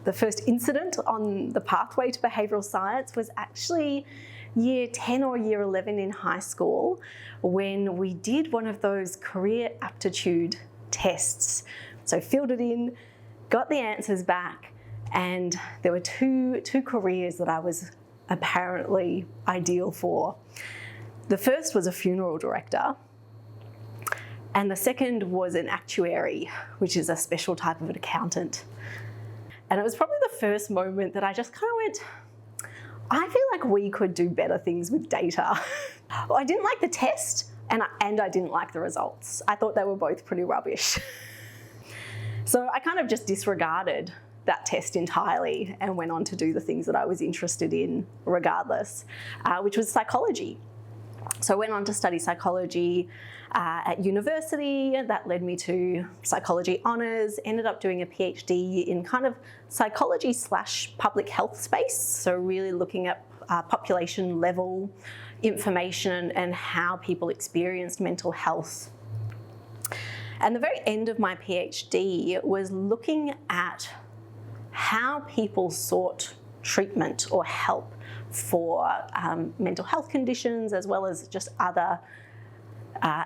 the first incident on the pathway to behavioural science was actually year 10 or year 11 in high school, when we did one of those career aptitude tests. So filled it in, got the answers back, and there were two careers that I was apparently ideal for. The first was a funeral director, and the second was an actuary, which is a special type of an accountant. And it was probably the first moment that I just kind of went, I feel like we could do better things with data. Well, I didn't like the test, and I didn't like the results. I thought they were both pretty rubbish. So I kind of just disregarded that test entirely and went on to do the things that I was interested in regardless, which was psychology. So I went on to study psychology at university. That led me to psychology honours, ended up doing a PhD in kind of psychology / public health space. So really looking at population level information and how people experienced mental health. And the very end of my PhD was looking at how people sought treatment or help for mental health conditions, as well as just other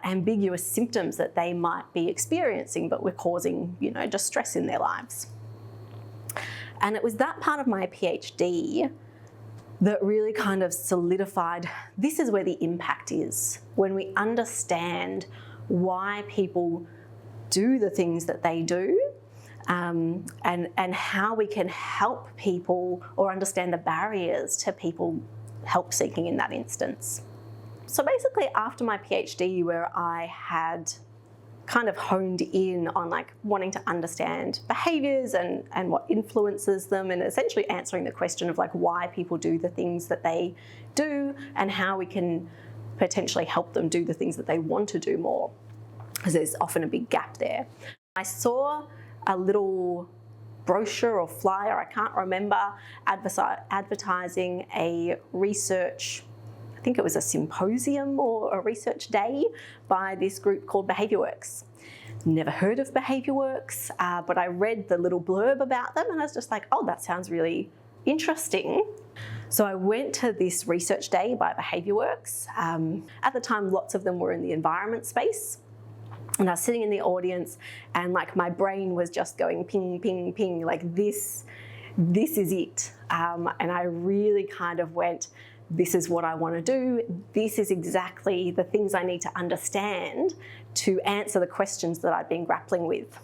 ambiguous symptoms that they might be experiencing but were causing, distress in their lives. And it was that part of my PhD that really kind of solidified, this is where the impact is. When we understand why people do the things that they do, and how we can help people or understand the barriers to people help seeking in that instance. So basically after my PhD, where I had kind of honed in on wanting to understand behaviours and what influences them, and essentially answering the question of why people do the things that they do and how we can potentially help them do the things that they want to do more, because there's often a big gap there. I saw a little brochure or flyer, I can't remember, advertising a research, I think it was a symposium or a research day by this group called BehaviourWorks. Never heard of BehaviourWorks, but I read the little blurb about them and I was just like, oh, that sounds really interesting. So I went to this research day by BehaviourWorks. At the time, lots of them were in the environment space. And I was sitting in the audience and my brain was just going ping, ping, ping, this is it. And I really kind of went, this is what I want to do. This is exactly the things I need to understand to answer the questions that I've been grappling with.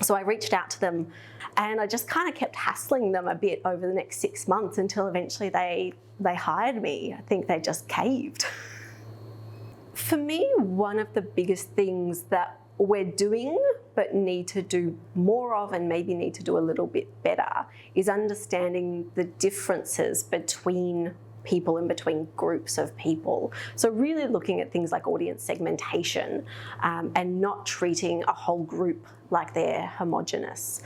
So I reached out to them and I just kind of kept hassling them a bit over the next 6 months until eventually they hired me. I think they just caved. For me, one of the biggest things that we're doing but need to do more of and maybe need to do a little bit better is understanding the differences between people and between groups of people. So really looking at things like audience segmentation and not treating a whole group like they're homogenous,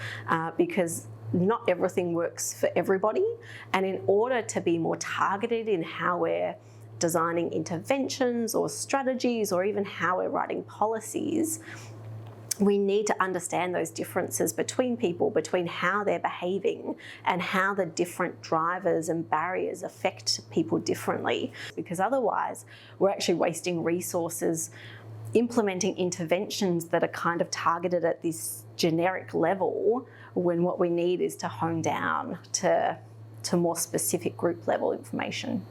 because not everything works for everybody. And in order to be more targeted in how we're designing interventions or strategies or even how we're writing policies, we need to understand those differences between people, between how they're behaving and how the different drivers and barriers affect people differently. Because otherwise, we're actually wasting resources implementing interventions that are kind of targeted at this generic level, when what we need is to hone down to more specific group level information.